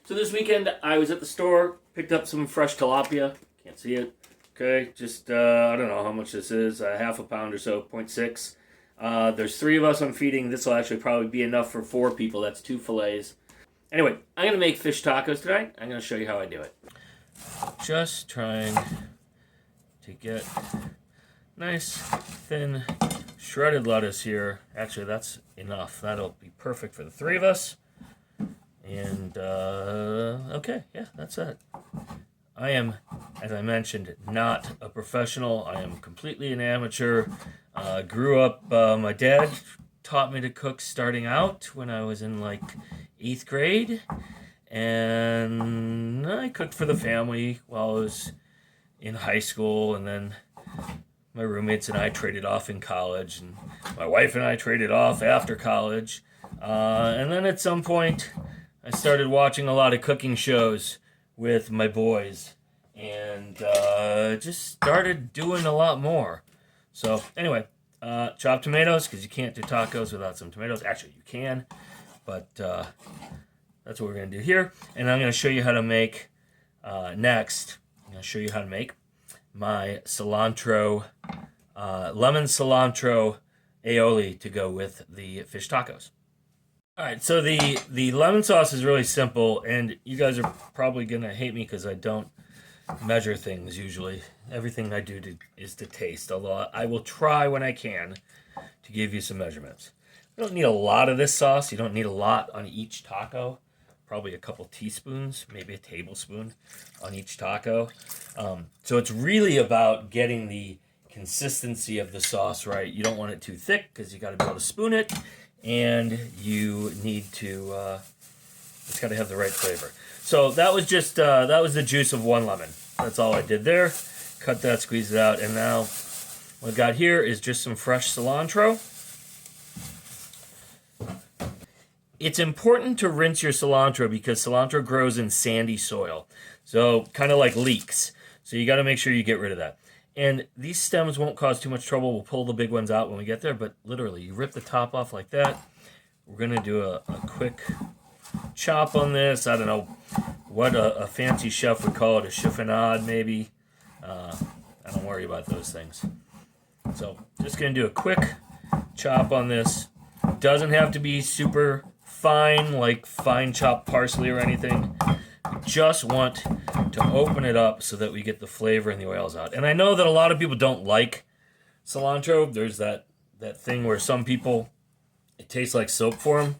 So this weekend I was at the store, picked up some fresh tilapia. Can't see it. Okay, just I don't know how much this is, half a pound or so, 0.6. There's 3 of us I'm feeding. This will actually probably be enough for 4 people. That's 2 fillets. Anyway, I'm going to make fish tacos tonight. I'm going to show you how I do it. Just trying to get nice, thin, shredded lettuce here. Actually, that's enough. That'll be perfect for the 3 of us. And, okay, yeah, that's it. I am, as I mentioned, not a professional. I am completely an amateur. Grew up, my dad taught me to cook starting out when I was in like 8th grade. And I cooked for the family while I was in high school. And then my roommates and I traded off in college. And my wife and I traded off after college. And then at some point, I started watching a lot of cooking shows with my boys, and just started doing a lot more. So anyway, chopped tomatoes, because you can't do tacos without some tomatoes. Actually, you can, but that's what we're going to do here. And I'm going to show you how to make, next, I'm going to show you how to make my cilantro, lemon cilantro aioli to go with the fish tacos. All right, so the lemon sauce is really simple, and you guys are probably going to hate me because I don't measure things usually. Everything I do is to taste, although I will try when I can to give you some measurements. You don't need a lot of this sauce. You don't need a lot on each taco. Probably a couple teaspoons, maybe a tablespoon on each taco. So it's really about getting the consistency of the sauce right. You don't want it too thick because you got to be able to spoon it. And you need to, it's got to have the right flavor. So that was just, that was the juice of 1 lemon. That's all I did there. Cut that, squeeze it out, and now what I've got here is just some fresh cilantro. It's important to rinse your cilantro because cilantro grows in sandy soil. So kind of like leeks. So you got to make sure you get rid of that. And these stems won't cause too much trouble. We'll pull the big ones out when we get there, but literally, you rip the top off like that. We're going to do a quick chop on this. I don't know what a fancy chef would call it, a chiffonade maybe. I don't worry about those things. So just going to do a quick chop on this. Doesn't have to be super fine, like fine chopped parsley or anything. Just want to open it up so that we get the flavor and the oils out. And I know that a lot of people don't like cilantro. There's that thing where some people, it tastes like soap for them.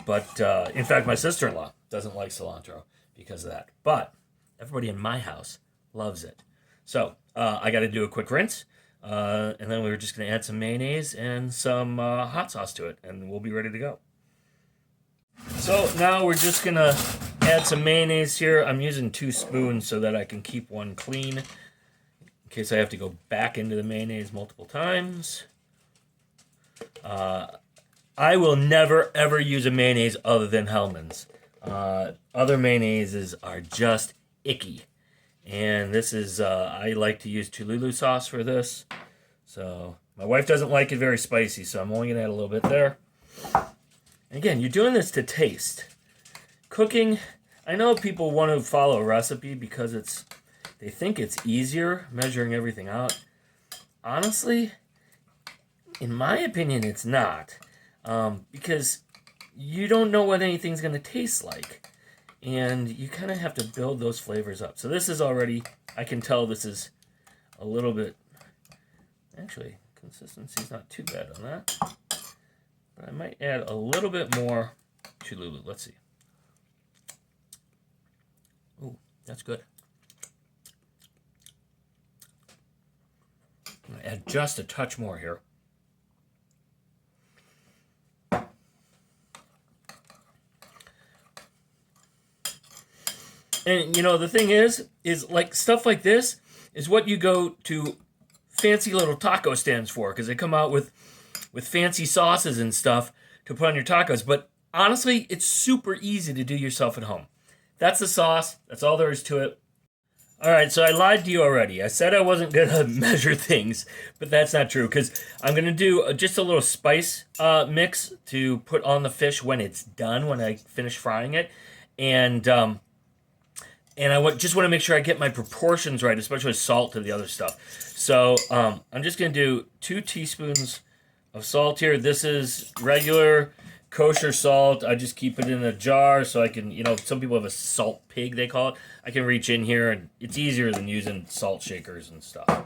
But in fact, my sister-in-law doesn't like cilantro because of that. But everybody in my house loves it. So I got to do a quick rinse. And then we're just going to add some mayonnaise and some hot sauce to it. And we'll be ready to go. So now we're just going to add some mayonnaise here. I'm using 2 spoons so that I can keep one clean in case I have to go back into the mayonnaise multiple times. I will never, ever use a mayonnaise other than Hellmann's. Other mayonnaises are just icky. And this is, I like to use Cholula sauce for this. So my wife doesn't like it very spicy, so I'm only going to add a little bit there. And again, you're doing this to taste. Cooking, I know people want to follow a recipe because they think it's easier measuring everything out. Honestly, in my opinion, it's not. Because you don't know what anything's going to taste like. And you kind of have to build those flavors up. So this is already, I can tell this is a little bit, actually, consistency's not too bad on that. But I might add a little bit more Cholula. Let's see. Ooh, that's good. I'm going to add just a touch more here. And, you know, the thing is like stuff like this is what you go to fancy little taco stands for because they come out with fancy sauces and stuff to put on your tacos. But honestly, it's super easy to do yourself at home. That's the sauce. That's all there is to it. All right, so I lied to you already. I said I wasn't going to measure things, but that's not true because I'm going to do just a little spice mix to put on the fish when it's done, when I finish frying it. And And I just want to make sure I get my proportions right, especially with salt to the other stuff. So I'm just going to do 2 teaspoons of salt here. This is regular kosher salt. I just keep it in a jar so I can, some people have a salt pig, they call it. I can reach in here, and it's easier than using salt shakers and stuff.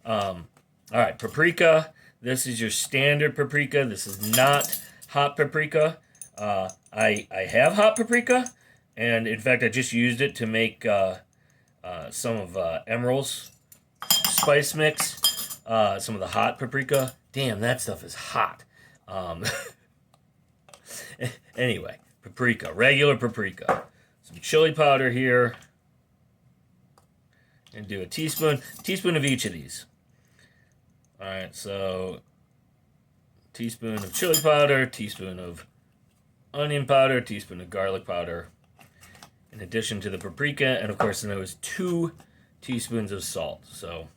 All right, paprika. This is your standard paprika. This is not hot paprika. I have hot paprika, and in fact, I just used it to make some of Emerald's spice mix. Some of the hot paprika. Damn, that stuff is hot. Anyway, paprika, regular paprika. Some chili powder here. And do a teaspoon of each of these. All right, so teaspoon of chili powder, teaspoon of onion powder, teaspoon of garlic powder, in addition to the paprika, and of course there was 2 teaspoons of salt. So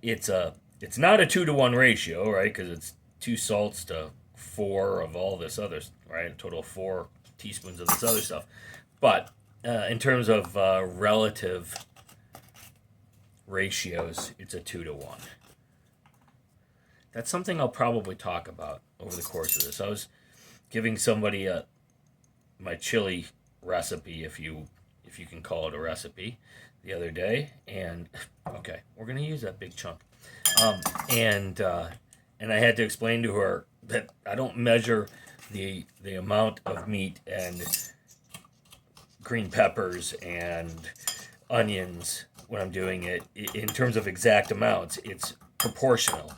it's not a 2-to-1 ratio, right? Because it's 2 salts to 4 of all this other, right? A total of 4 teaspoons of this other stuff. But in terms of relative ratios, it's a 2-to-1. That's something I'll probably talk about over the course of this. I was giving somebody my chili recipe, if you can call it a recipe, the other day, and okay, we're gonna use that big chunk, and I had to explain to her that I don't measure the amount of meat and green peppers and onions when I'm doing it in terms of exact amounts. It's proportional.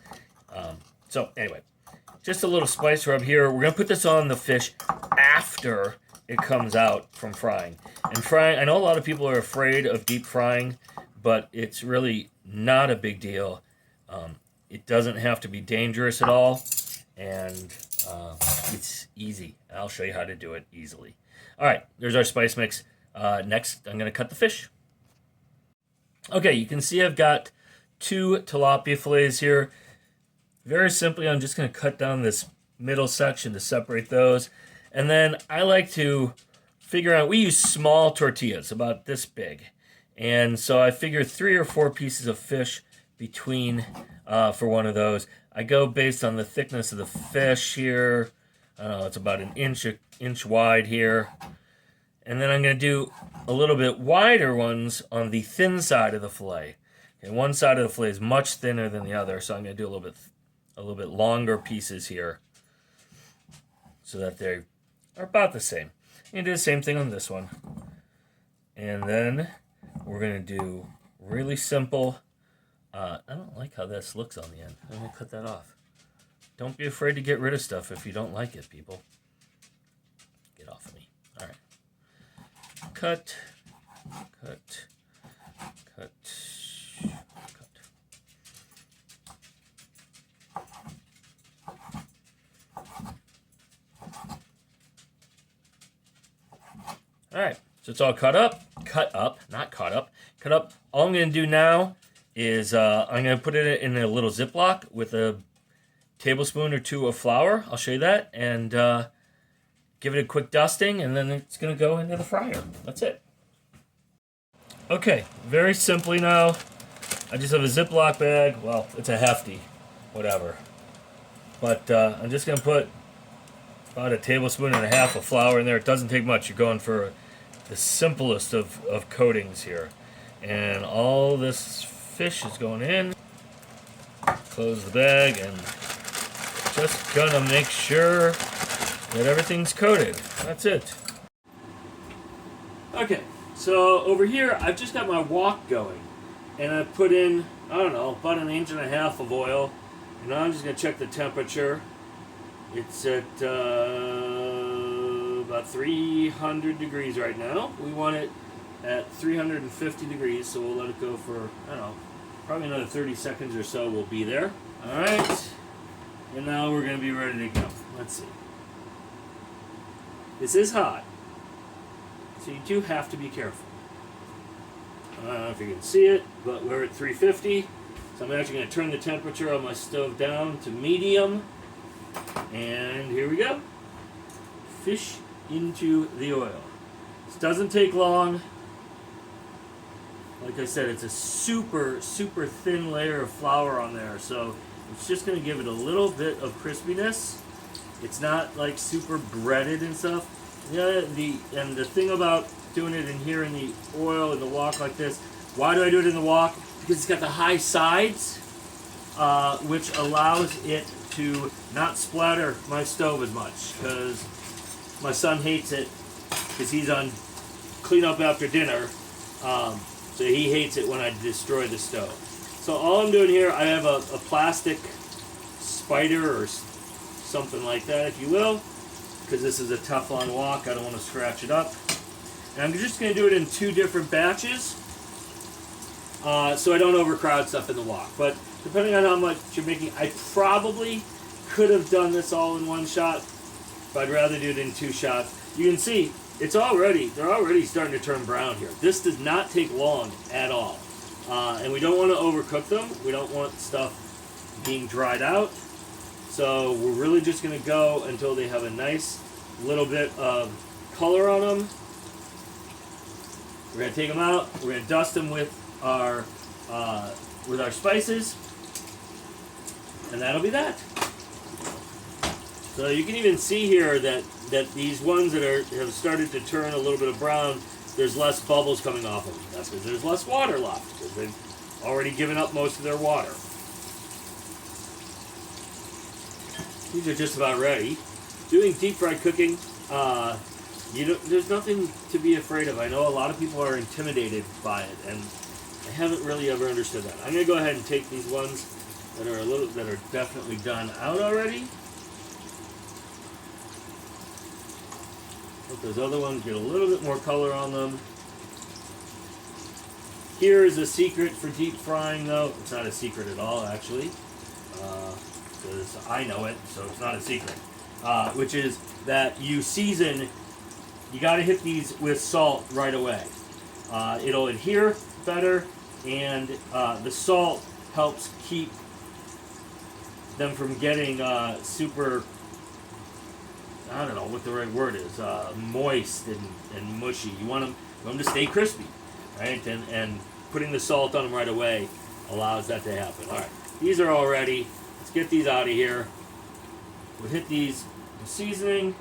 So anyway, just a little spice rub here. We're gonna put this on the fish after it comes out from frying. And frying, I know a lot of people are afraid of deep frying, but it's really not a big deal. It doesn't have to be dangerous at all, and it's easy. I'll show you how to do it easily. All right, there's our spice mix. Next, I'm gonna cut the fish. Okay, you can see I've got 2 tilapia fillets here. Very simply, I'm just going to cut down this middle section to separate those. And then I like to figure out, we use small tortillas, about this big. And so I figure 3 or 4 pieces of fish between for one of those. I go based on the thickness of the fish here. I don't know, it's about an inch wide here. And then I'm going to do a little bit wider ones on the thin side of the fillet. Okay, one side of the fillet is much thinner than the other, so I'm going to do a little bit longer pieces here so that they are about the same. And do the same thing on this one. And then we're going to do really simple. I don't like how this looks on the end. I'm going to cut that off. Don't be afraid to get rid of stuff if you don't like it, people. Get off of me. All right. Cut, cut, cut, cut. All right, so it's all cut up, not caught up, cut up. All I'm going to do now is I'm going to put it in a little Ziploc with a tablespoon or 2 of flour. I'll show you that, and give it a quick dusting, and then it's going to go into the fryer. That's it. Okay, very simply now, I just have a Ziploc bag. Well, it's a hefty, whatever. But I'm just going to put about 1.5 tablespoons of flour in there. It doesn't take much. You're going for the simplest of coatings here. And all this fish is going in. Close the bag, and just going to make sure that everything's coated. That's it. Okay, so over here I've just got my wok going, and I've put in, I don't know, about 1.5 inches of oil, and now I'm just going to check the temperature. It's at about 300 degrees right now. We want it at 350 degrees, so we'll let it go for, I don't know, probably another 30 seconds or so. We'll be there. All right, and now we're going to be ready to go. Let's see. This is hot, so you do have to be careful. I don't know if you can see it, but we're at 350. So I'm actually going to turn the temperature on my stove down to medium. And here we go. Fish into the oil. This doesn't take long. Like I said, it's a super, super thin layer of flour on there, so it's just going to give it a little bit of crispiness. It's not like super breaded and stuff. Yeah, the thing about doing it in here in the oil in the wok like this, why do I do it in the wok? Because it's got the high sides, which allows it to not splatter my stove as much. Because my son hates it because he's on clean up after dinner. So he hates it when I destroy the stove. So all I'm doing here, I have a plastic spider or something like that, if you will, because this is a Teflon wok. I don't want to scratch it up. And I'm just going to do it in 2 different batches, so I don't overcrowd stuff in the wok. But depending on how much you're making, I probably could have done this all in 1 shot, but I'd rather do it in 2 shots. You can see they're already starting to turn brown here. This does not take long at all. And we don't want to overcook them. We don't want stuff being dried out. So we're really just going to go until they have a nice little bit of color on them. We're going to take them out. We're going to dust them with our spices. And that'll be that. So you can even see here that these ones that have started to turn a little bit of brown, there's less bubbles coming off of them. That's because there's less water left, because they've already given up most of their water. These are just about ready. Doing deep fried cooking, there's nothing to be afraid of. I know a lot of people are intimidated by it, and I haven't really ever understood that. I'm going to go ahead and take these ones that are definitely done out already. Let those other ones get a little bit more color on them. Here is a secret for deep frying, though. It's not a secret at all, actually, because I know it, so it's not a secret. Which is that you season. You got to hit these with salt right away. It'll adhere better, and the salt helps keep them from getting super, I don't know what the right word is, moist and mushy. You want them to stay crispy, right? And putting the salt on them right away allows that to happen. All right, these are all ready. Let's get these out of here. We'll hit these with seasoning,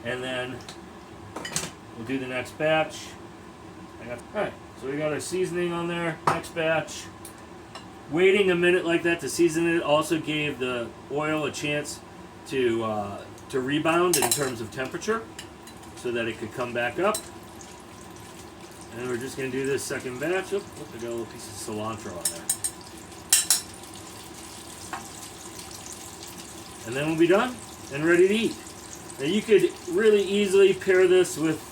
and then we'll do the next batch. All right, so we got our seasoning on there. Next batch. Waiting a minute like that to season it also gave the oil a chance to rebound in terms of temperature, so that it could come back up. And we're just going to do this second batch. Look, I got a little piece of cilantro on there. And then we'll be done and ready to eat. Now you could really easily pair this with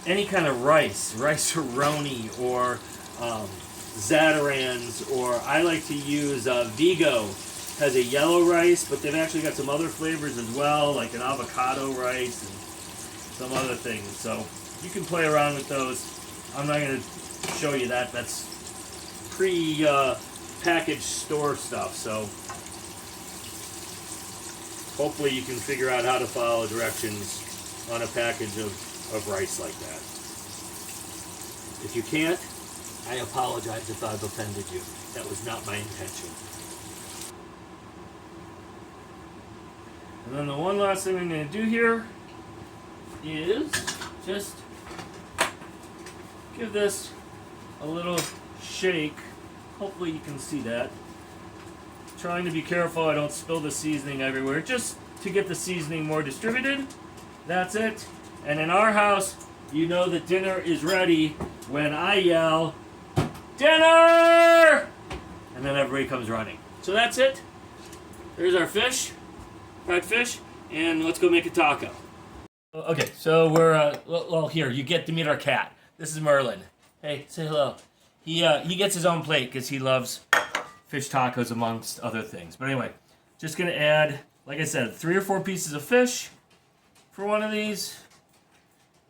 any kind of rice-a-roni, or Zatarans, or I like to use Vigo. Has a yellow rice, but they've actually got some other flavors as well, like an avocado rice and some other things. So you can play around with those. I'm not going to show you that. That's pre-packaged store stuff. So hopefully you can figure out how to follow directions on a package of rice like that. If you can't, I apologize if I've offended you. That was not my intention. And then the one last thing I'm going to do here is just give this a little shake. Hopefully you can see that. Trying to be careful I don't spill the seasoning everywhere, just to get the seasoning more distributed. That's it. And in our house, you know that dinner is ready when I yell, "Dinner!" And then everybody comes running. So that's it. There's our fish. Fried fish, and let's go make a taco. Okay, so we're, well, here, you get to meet our cat. This is Merlin. Hey, say hello. He gets his own plate because he loves fish tacos amongst other things. But anyway, just going to add, like I said, 3 or 4 pieces of fish for one of these.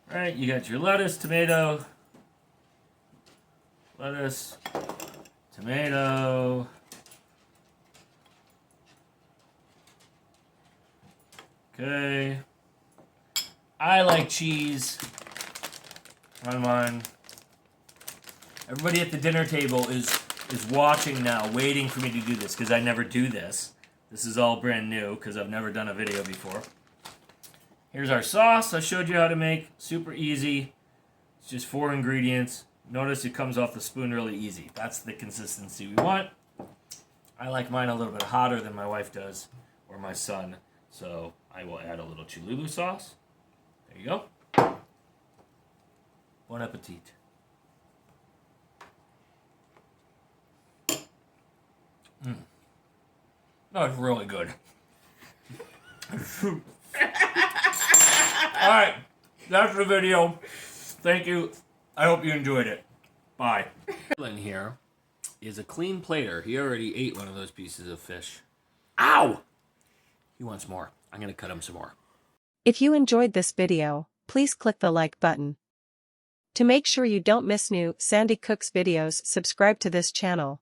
All right, you got your lettuce, tomato, Okay. I like cheese on mine. Everybody at the dinner table is watching now, waiting for me to do this, because I never do this. This is all brand new, because I've never done a video before. Here's our sauce I showed you how to make. Super easy. It's just 4 ingredients. Notice it comes off the spoon really easy. That's the consistency we want. I like mine a little bit hotter than my wife does, or my son. So I will add a little Cholula sauce. There you go. Bon appetit. That was really good. Alright, that's the video. Thank you. I hope you enjoyed it. Bye. In here is a clean plater. He already ate one of those pieces of fish. Ow! He wants more. I'm going to cut him some more. If you enjoyed this video, please click the like button. To make sure you don't miss new Sandi Cooks videos, subscribe to this channel.